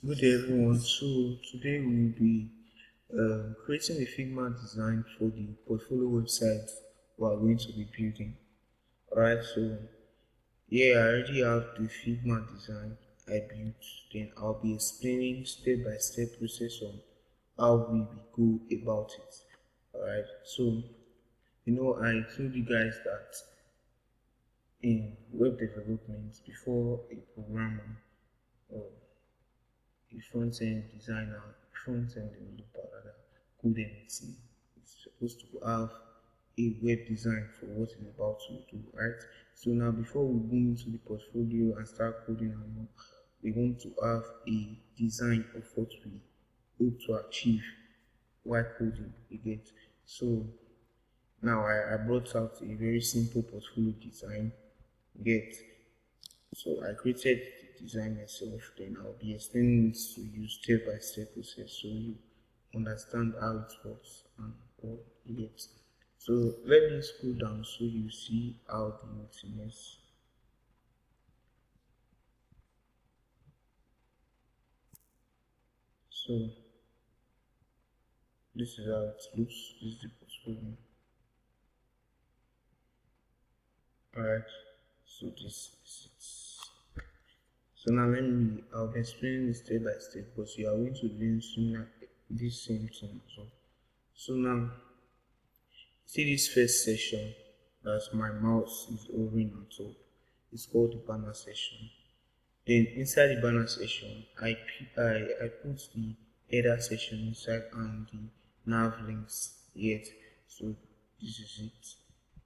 Good day everyone. So today we'll be creating a Figma design for the portfolio website we are going to be building. Alright, so yeah, I already have the Figma design I built. Then I'll be explaining step by step process on how we will go about it. Alright, so I told you guys that in web development, before a programmer or a front-end designer, front-end developer rather, code anything. It's supposed to have a web design for what it's about to do, right? So now before we go into the portfolio and start coding and all, we want to have a design of what we hope to achieve while coding, you get. So now I brought out a very simple portfolio design, get. So I created the design myself, then I'll be explaining it to you step by step process so you understand how it works and all it. So let me scroll down so you see how the routine is. So this is how it looks. This is the portfolio. Alright, so this is it. So now I'll be explaining it step by step, but you are going to learn sooner this same thing as well. So now see this first section that my mouse is hovering on top. It's called the banner section. Then inside the banner section, I put the header section inside and the nav links yet. So this is it.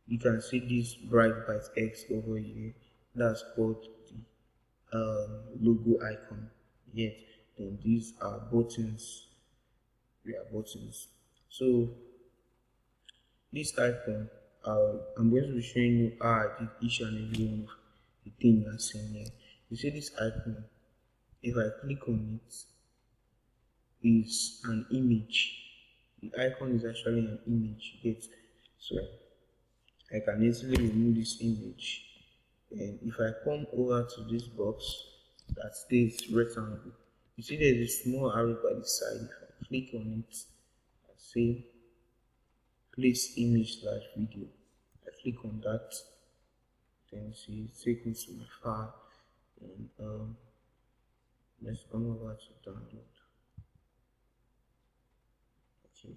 You can see this bright byte X over here. That's called the logo icon. Yet then these are buttons. We are buttons. So this icon, I'm going to be showing you how I did each and every one of the thing you are seeing here. You see this icon, if I click on it, is an image. The icon is actually an image, so I can easily remove this image. And if I come over to this box that stays rectangle, you see there's a small arrow by the side. If I click on it, I say place image / video. I click on that, then see take me to my file, and let's come over to download. Okay,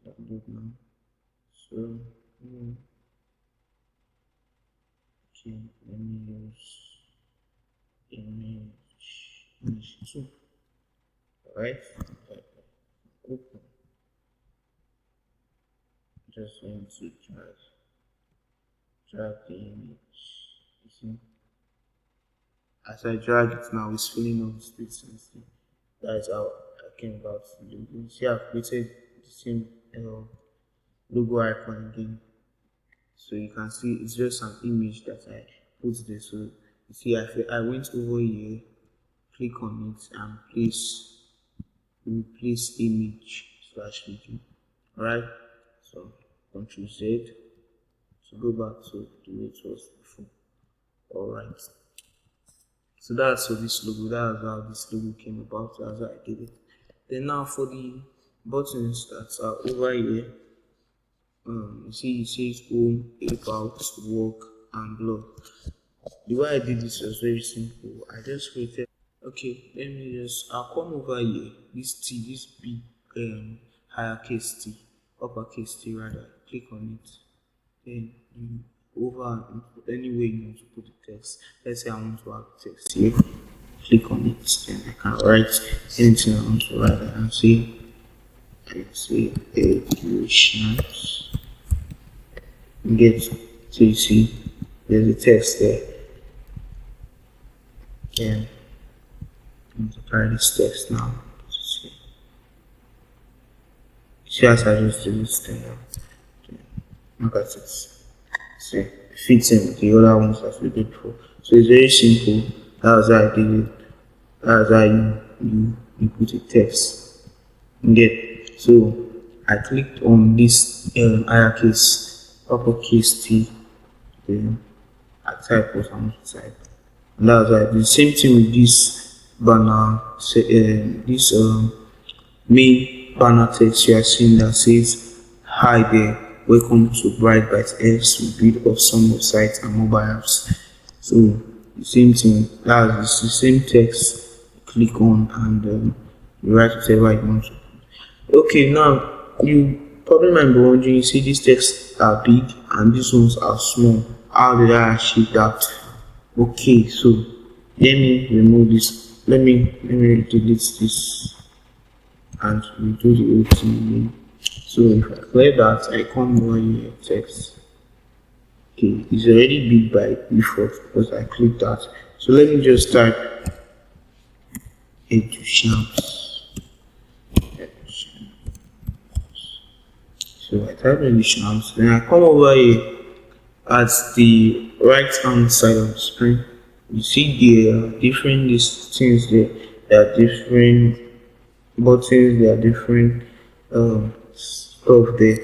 download now. So okay, let me use image 2. Alright, open. Just going to drag the image. You see, as I drag it now, it's filling up the space and see. That's how I came about to do. You see, I've created the same logo icon again. So you can see it's just an image that I put there. So you see, I went over here, click on it, and replace image / video. Alright, so Ctrl Z to go back to the way it was before. Alright, so that's how this logo came about. That's how I did it. Then now for the buttons that are over here, you see it says home, about, work, and blog. The way I did this was very simple. I just created. Okay, I'll come over here. This big higher case T, uppercase T rather. Click on it. Then you over and anywhere you want to put the text. Let's say I want to have text here. Click on it. Then I can write anything I want to write. I can say Edu-Champs. So you see there's a text there. Then I'm going to try this text now. See as I just do this thing now. Look at it. See, it fits in with the other ones that we did before. So it's very simple. That's how I did it. That's how you put a text. So I clicked on this uppercase T, then I type what I want to type. And that's right. The same thing with this banner, this main banner text you are seeing that says, "Hi there, welcome to Bright Byte X. We build awesome websites and mobile apps." So the same thing, that's the same text. Click on and you write whatever you want to. Okay, now you probably might be wondering, you see these texts are big and these ones are small. How did I achieve that? Okay, so let me remove this. Let me delete this and we do the whole thing again. So if I clear that, I come over here, text. Okay, it's already big by default because I clicked that. So let me just type Edu-Champs. So I type Edu-Champs, then I come over here at the right hand side of the screen. You see there are different these things there. There are different buttons, there are different stuff there.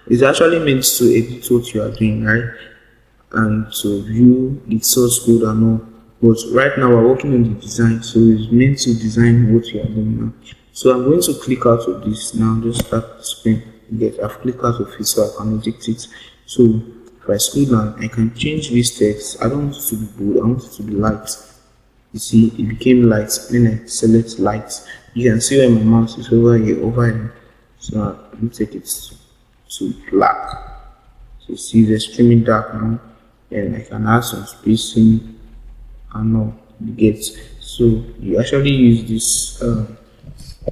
It's actually meant to edit what you are doing, right? And to view the source code and all. But right now we're working on the design, so it's meant to design what you are doing now. So I'm going to click out of this now, just start the screen. Yes, I've clicked out of it so I can edit it. So if I scroll down, I can change this text. I don't want it to be bold, I want it to be light. You see, it became light when I select light. You can see where my mouse is over here. So let me take it to black. So you see, it's extremely dark now. And I can add some spacing and all you get. So you actually use this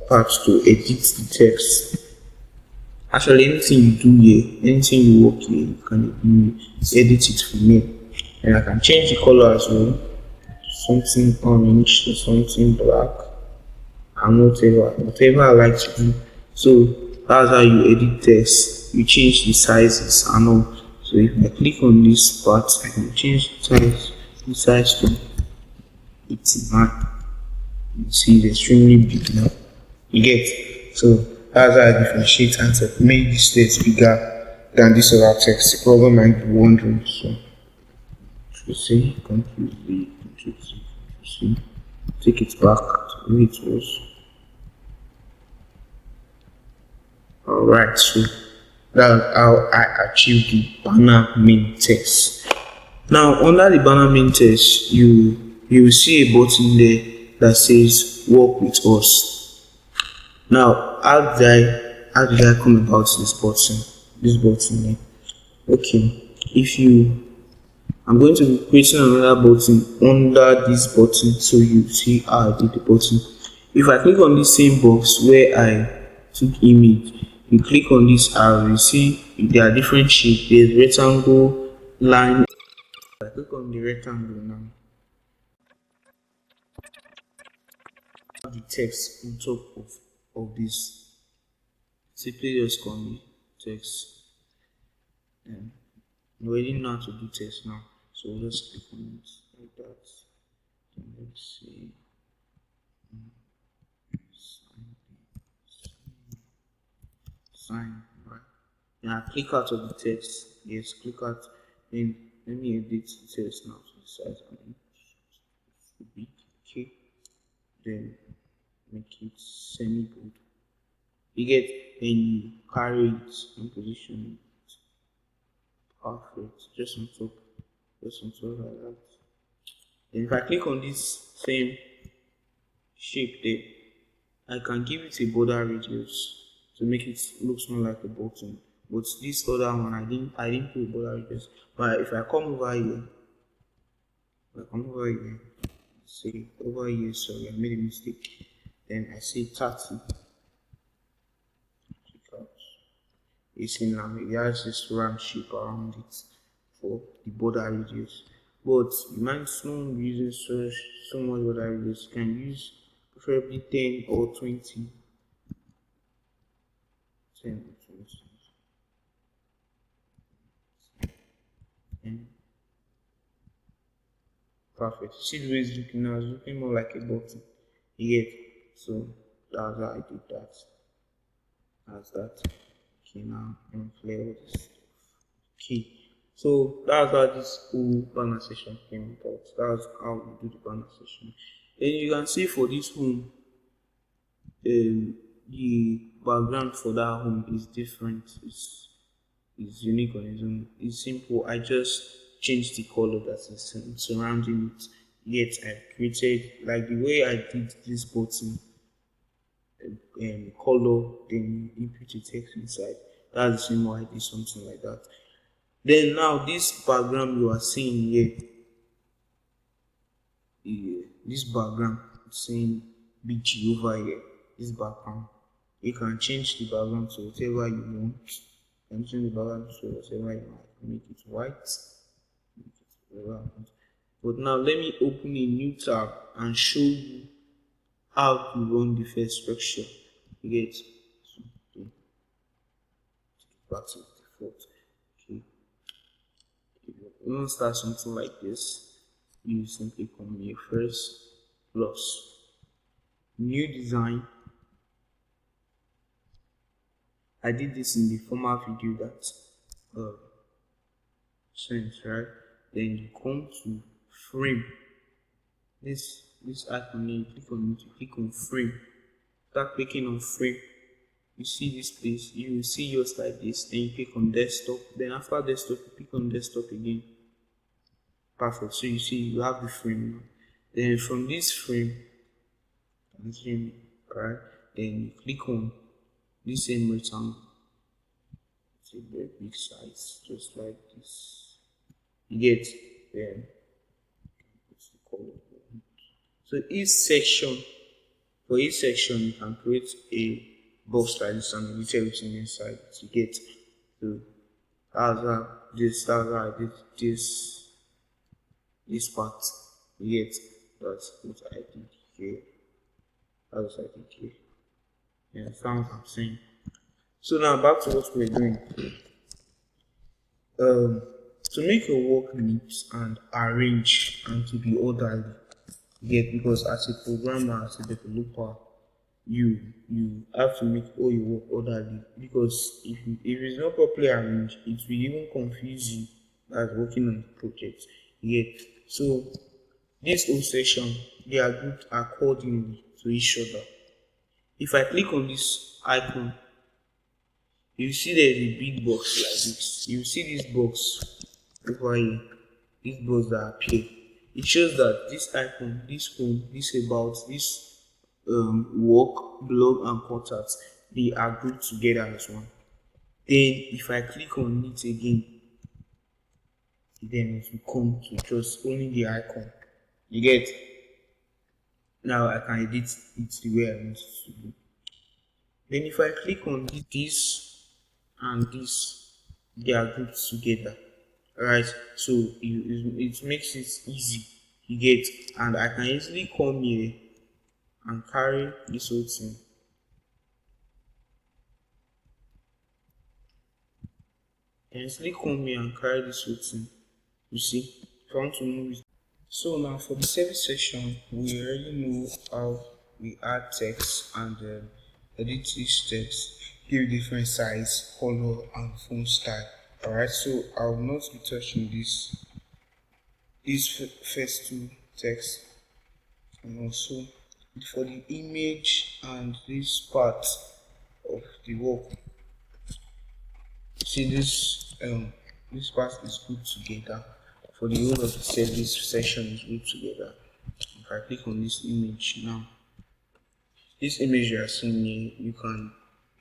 part to edit the text. Actually, anything you do here, anything you work here, you can edit it from here. And I can change the color as well, something orange to something black, and whatever I like to do. So that's how you edit text. You change the sizes and all. So if I click on this part, I can change the size to 89. You see it's extremely big now. You get? So that's how I differentiate and make this text bigger than this other text. The problem might be wondering. So you see, Control V, Control C, Control C. Take it back to where it was. Alright, so that's how I achieved the banner main text. Now under the banner main text, you will see a button there that says work with us. Now how did I come about this button? This button here. Okay, I'm going to be creating another button under this button so you see how I did the button. If I click on this same box where I took image, you click on this arrow, you see there are different shapes. There's rectangle, line. If I click on the rectangle now, the text on top of this. Simply just call me text. And we already know how to do text now, so we'll just click on it like that. And let's see. Sign, right? Now click out of the text. Yes, click out. Then let me edit the text now to the size I mean to be. Okay. Then make it semi-bold. You get, then you carry it and position it perfect, just on top like that. Then if I click on this same shape there, I can give it a border radius to make it look more like a button. But this other one, I didn't put a border radius. But if I come over here, say over here, sorry, I made a mistake. Then I say 30. You see now it has this round shape around it for the border radius. But you might not be using so much border radius. You can use preferably 10 or 20. 10 or 20. And perfect. See the way it's looking now, it's looking more like a button. You get, so that's how I did that. That's that. Okay, now I'm gonna clear all this stuff. Okay, so that's how this whole banner session came about. That's how we do the banner session. Then you can see for this home, the background for that home is different. It's unique on its own. It's simple. I just changed the color that is surrounding it. Yet I created like the way I did this button color, then you put the text inside. That's the same way I did something like that. Then now this background you are seeing here, this background saying BG over here, this background, you can change the background to whatever you want. You can change the background to whatever you want. Make it white, make it whatever you want. But now let me open a new tab and show you how to run the first structure. You get okay. Back to the default. Okay. If you want to start something like this, you simply come here first, plus new design. I did this in the former video that sent, right? Then you come to frame. This icon here, you click on it, you click on frame. Start clicking on frame. You see this place, you will see yours like this, then you click on desktop. Then after desktop, you click on desktop again. Perfect. So you see you have the frame now. Then from this frame, right? Then you click on this same rectangle. It's a very big size, just like this. You get then so each section, for each section you can create a box like this and with everything inside. You get so that's how this part. You get that's what I did here. That's what I did here. You understand what I'm saying? So now back to what we're doing. To make your work neat and arrange and to be orderly, yet because as a programmer, as a developer, you have to make all your work orderly, because if it's not properly arranged, it will even confuse you as working on the project. Yet so this whole section, they are grouped accordingly to each other. If I click on this icon, you see there's a big box like this. You see this box over here, this box that appear. It shows that this icon, this home, this about, this work, blog and contacts, they are grouped together as one. Then if I click on it again, then it will come to just only the icon. You get? Now I can edit it the way I want it to be. Then if I click on this and this, they are grouped together. Right, so it makes it easy. You get? And I can easily come here and carry this whole thing. I can easily come here and carry this whole thing. You see? If I want to move it. So now for the service section, we already know how we add text and edit each text, give different size, color and font style. Alright, so I will not be touching these first two texts, and also for the image and this part of the work. See this part is grouped together. For the whole of the service section is grouped together. If I click on this image now, this image you are seeing here,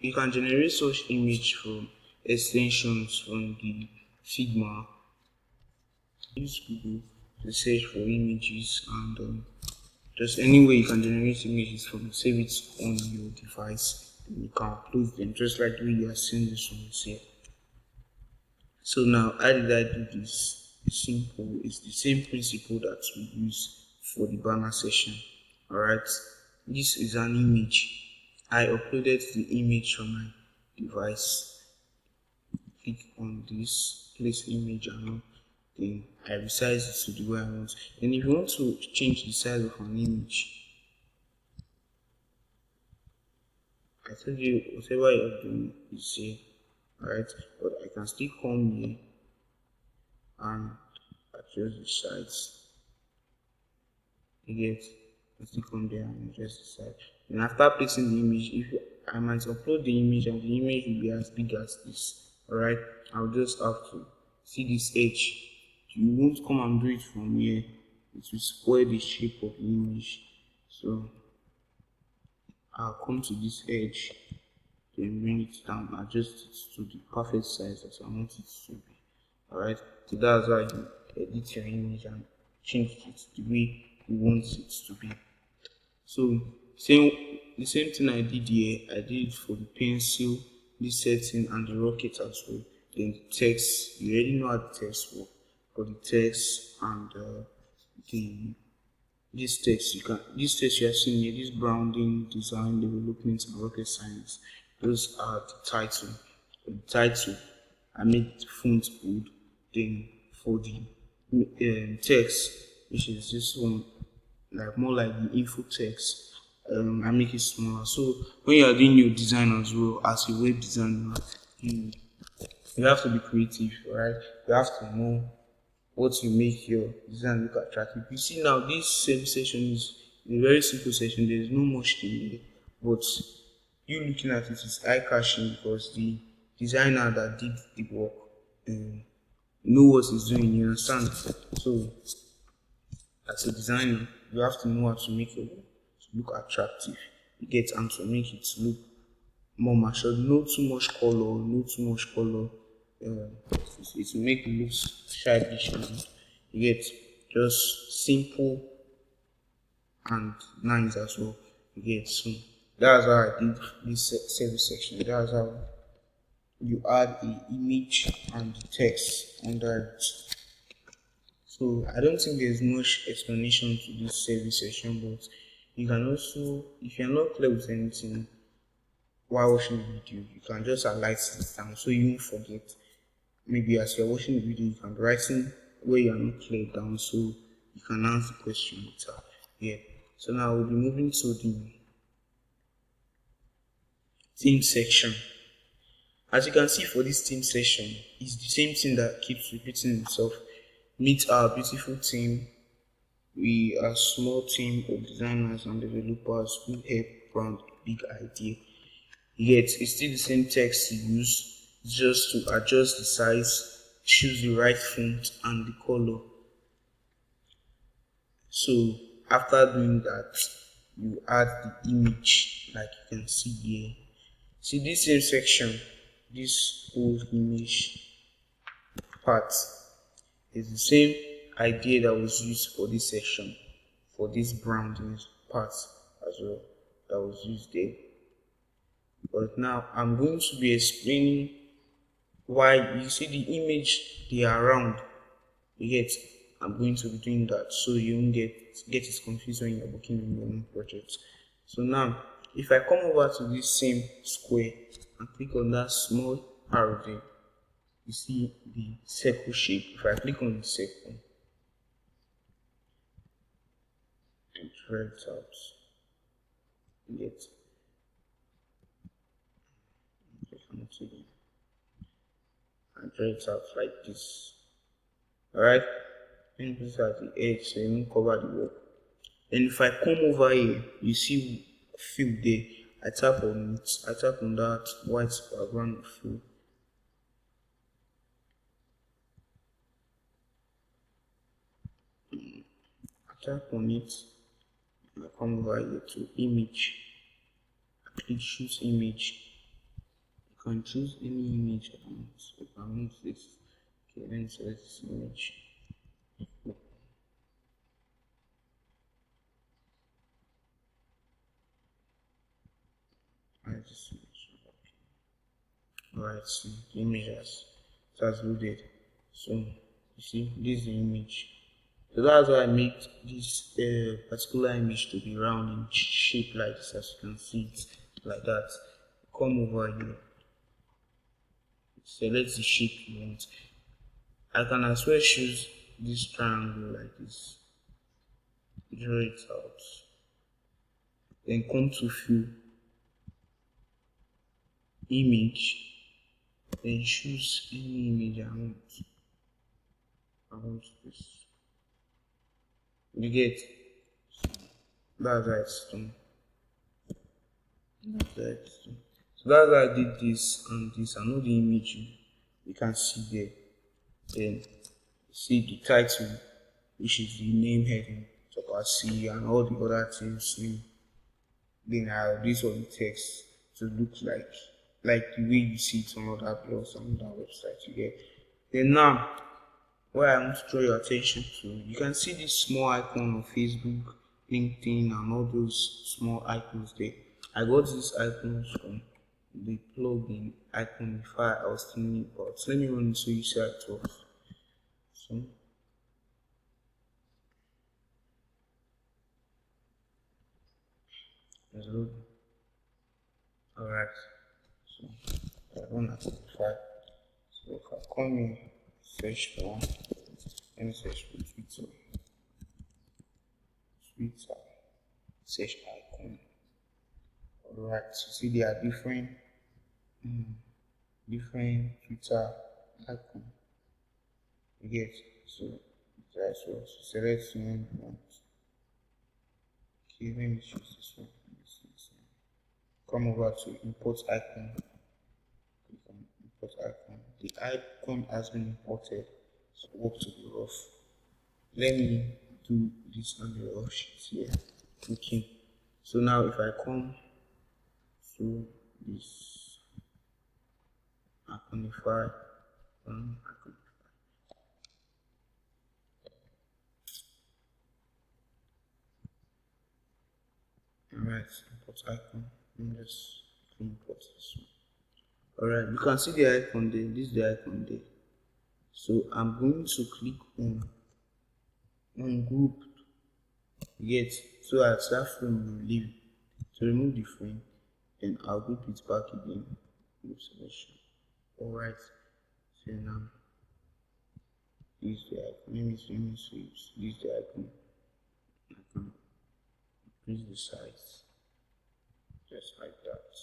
you can generate such image from extensions from the Figma. Use Google to search for images, and just anywhere you can generate images from, save it on your device, and you can upload them just like the way you are seeing this one here. So now how did I do this? It's simple. It's the same principle that we use for the banner session. Alright, this is an image. I uploaded the image from my device. Click on this, place image, and then I resize it to the way I want. And if you want to change the size of an image, I told you whatever you're doing is here, alright, but I can still come here and adjust the size. You get? click on there and just decide. And after placing the image, if I might upload the image and the image will be as big as this, alright, I'll just have to see this edge. You won't come and do it from here, it will spoil the shape of the image. So I'll come to this edge, then bring it down, adjust it to the perfect size as I want it to be. Alright, so that's how you edit your image and change it the way you want it to be. So the same thing I did here, I did it for the pencil, this setting, and the rocket as well. Then the text, you already know how the text works. For the text and this text you are seeing here, this branding, design, development, and rocket science, those are the title. For the title, I made the font bold. Then for the text, which is this one, like more like the info text, I make it smaller. So when you are doing your design as well as a web designer, you have to be creative, right? You have to know what you make your design look attractive. You see now, this same session is a very simple session. There is no much thing here, but you looking at it is eye catching because the designer that did the work know what he's doing. You understand? So as a designer, you have to know how to make your work look attractive. You get, and to make it look more mature. No too much color, no too much color. It will make it look childish. You get, just simple and nice as well. You get, so that's how I did this service section. That's how you add the image and the text under it. So I don't think there's much explanation to this service section, but you can also, if you're not clear with anything while watching the video, you can just highlight it down so you won't forget. Maybe as you're watching the video, you can be writing where you are not clear down so you can answer the question later. Yeah. So now we'll be moving to the theme section. As you can see for this theme section, it's the same thing that keeps repeating itself. Meet our beautiful team. We are a small team of designers and developers who help brand a big idea. Yet it's still the same text you use, just to adjust the size, choose the right font and the color. So after doing that, you add the image like you can see here. See this same section, this whole image part is the same idea that was used for this section, for this branding part as well, that was used there. But now I'm going to be explaining why you see the image they are round. You get, I'm going to be doing that so you won't get it confused when you're working on your own project. So now if I come over to this same square and click on that small arrow there, you see the circle shape. If I click on the circle and draw it out, you get, and draw it out like this. Alright, and put it at the edge so you won't cover the work. And if I come over here, you see fill there. I tap on it, I tap on that white background fill. I tap on it, and I come over here to image. I click choose image. You can choose any image I want. If I want this, okay, then select this image. Alright, so the image has loaded. So you see, this is the image. So that's why I make this particular image to be round in shape like this, as you can see it like that. Come over here, select the shape you want. I can as well choose this triangle like this, draw it out, then come to fill, image, then choose any image I want. I want this. You get, That's how it's done. That's how it's done. So that's how I did this and this. I know the image you can see there. Then see the title, which is the name heading, top C and all the other things. Then I'll do all the text to look like the way you see it on other blogs and other websites you get. Then now what I want to draw your attention to, you can see this small icon of Facebook, LinkedIn and all those small icons there. I got these icons from the plugin Iconify I was telling you about. So let me run it so you see how it works. So let's load. Alright. So I run Iconify. So if I come in, search for one, let me search for Twitter, search icon. Alright, so see there are different Twitter icon. You get so that's what select one you want. Okay, let me choose this one. Come over to import icon. Click on import icon. The icon has been imported, so work to the rough. Let me do this on the rough sheet here. Okay, so now if I come to this Iconify, alright, import icon. Let me just import this one. Alright, you can see the icon there. This is the icon there. So I'm going to click on group. You get so that frame will leave. To remove the frame, then I'll group it back again. Group selection. Alright. So now this is the icon. Let me switch. This is the icon. I can increase the size. Just like that.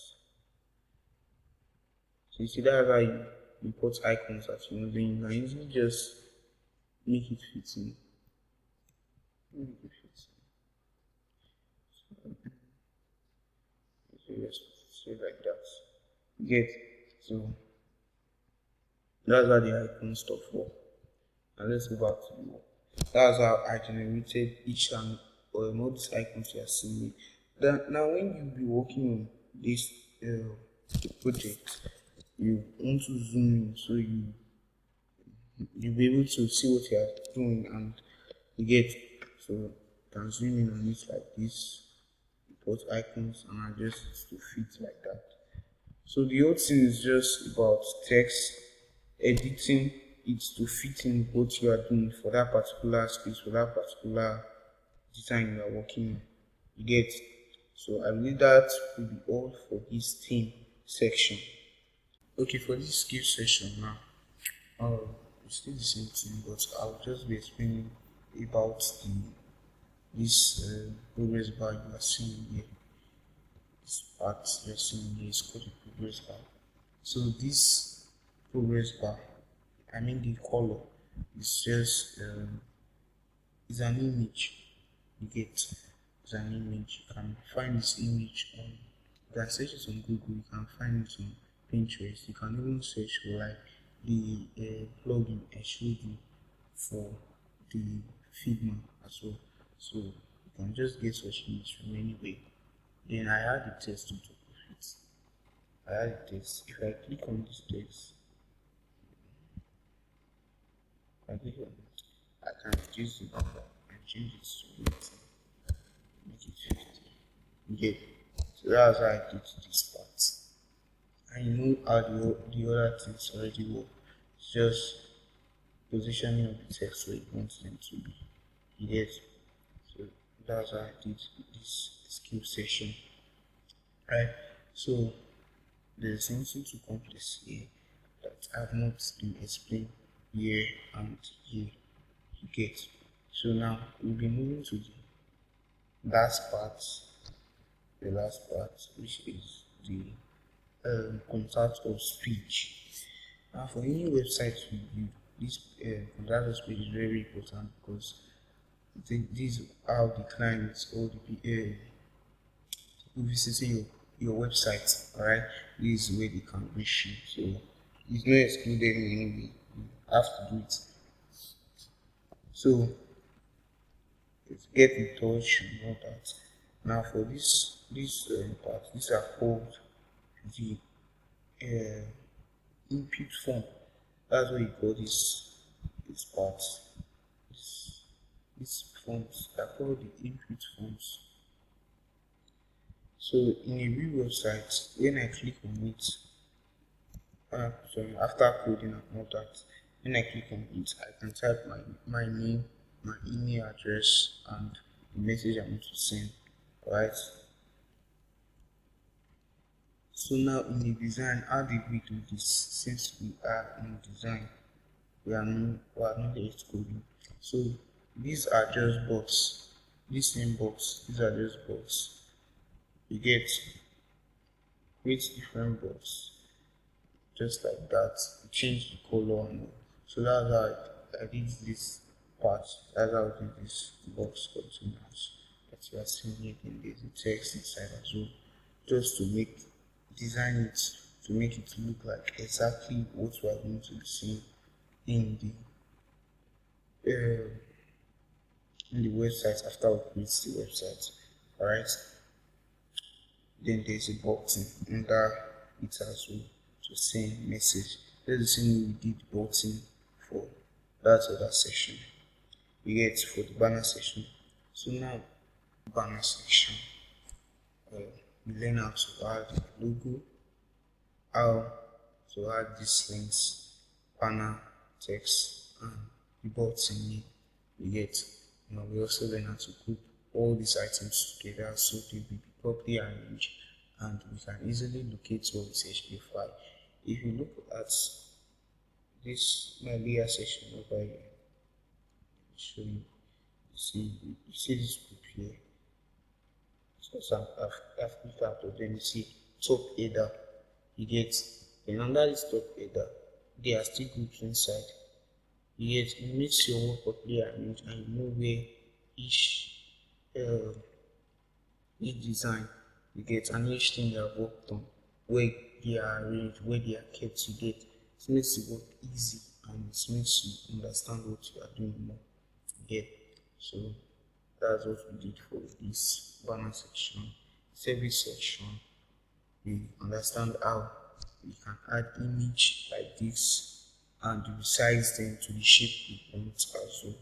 So you see that's how you import icons that you're using. You can easily just make it fit in. Make it fit in. So just say like that. Get so that's how the icon stuff work. And let's go back to the work. That's how I generated each and all these icons you are seeing. Now when you be working on this project, you want to zoom in so you'll be able to see what you are doing and you get so you can zoom in on it like this, import icons and adjust it to fit like that. So the whole thing is just about text editing it to fit in what you are doing for that particular space, for that particular design you are working on. You get so I believe that will be all for this theme section. Okay, for this skill session now, it's still the same thing, but I'll just be explaining about this progress bar you are seeing here. This part you're seeing here is called the progress bar. So this progress bar, I mean the color, is just is an image. You get it's an image. You can find this image on. You can search it on Google. You can find it on Pinterest. You can even search for like the plugin I showed you for the Figma as well. So you can just get such image from anywhere. Then I add the text on top of it. I add the text. If I click on this text, if I click on it, I can reduce it and change it to 80. Make it 50. Yeah. So that's how I did this part. And you know how the other things already work. It's just positioning of the text where you want them to be. Yes. So that's how I did this skill session. Right. So there's something too complex here that I've not been explained here and here. You get. So now we'll be moving to the last part, which is the contact of speech. Now, for any website we build, this contact of speech is very important because This is how the clients or the people visiting your website, alright, this is where they can reach you. So it's not excluded in any way. You have to do it. So get in touch and all that. Now for this part, these are called the uh, input form. That's what you call this part. This, these forms are called the input forms. So in a real website, when I click on it, sorry, after coding and all that, when I click on it, I can type my name, my email address, and the message I want to send. Right? So now in the design, how did we do this? Since we are in design, we are not yet coding. So these are just box. This same box, these are just box. You get create different box just like that. Change the color and all. So that's how I did this part. That's how I did this box containers that you are seeing here. Then there's the text inside as well, just to design it to make it look like exactly what we are going to be seeing in uh, the website after we create the website. Alright. Then there's a button under it as well to send message. That's the same way we did button for that other section. You get for the banner section. So now banner section. We learn how to add logo, how to add these links, banner, text, and the button here. You get. Now we also learn how to group all these items together so they will be properly arranged and we can easily locate what is HTML file. If you look at this my layer section over here, I'll show you. You see this group here. So I've clicked out of them. You see top header. You get, and under this top header, there are still groups inside. You get, it makes your work properly arranged and you know where each design you get and each thing you have worked on, where they are arranged, where they are kept. You get, it makes the work easy and it makes you understand what you are doing more. You get, so that's what we did for this banner section. Service section, we understand how we can add image like this and resize them to the shape we want as well.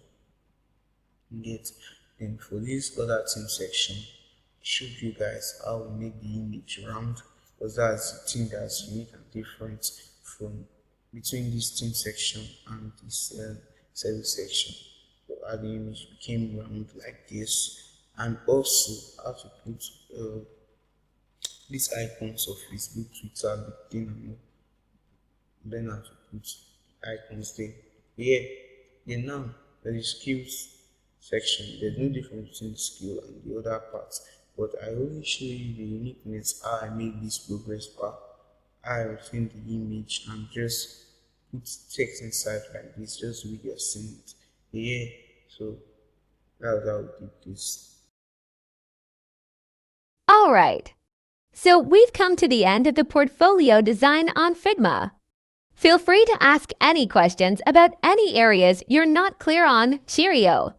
You get, then for this other theme section, I showed you guys how we make the image round, because that's the thing that's unique and different from between this theme section and this service section. So how the image became round like this, and also how to put these icons of Facebook, Twitter, LinkedIn, and then how to put icons there. Yeah, then now there is skills section. There's no difference between the skill and the other parts, but I only show you the uniqueness how I made this progress bar. I obtained the image and just put text inside like this, just so you are seeing it. Yeah, so that's how we did this. All right. So we've come to the end of the portfolio design on Figma. Feel free to ask any questions about any areas you're not clear on. Cheerio!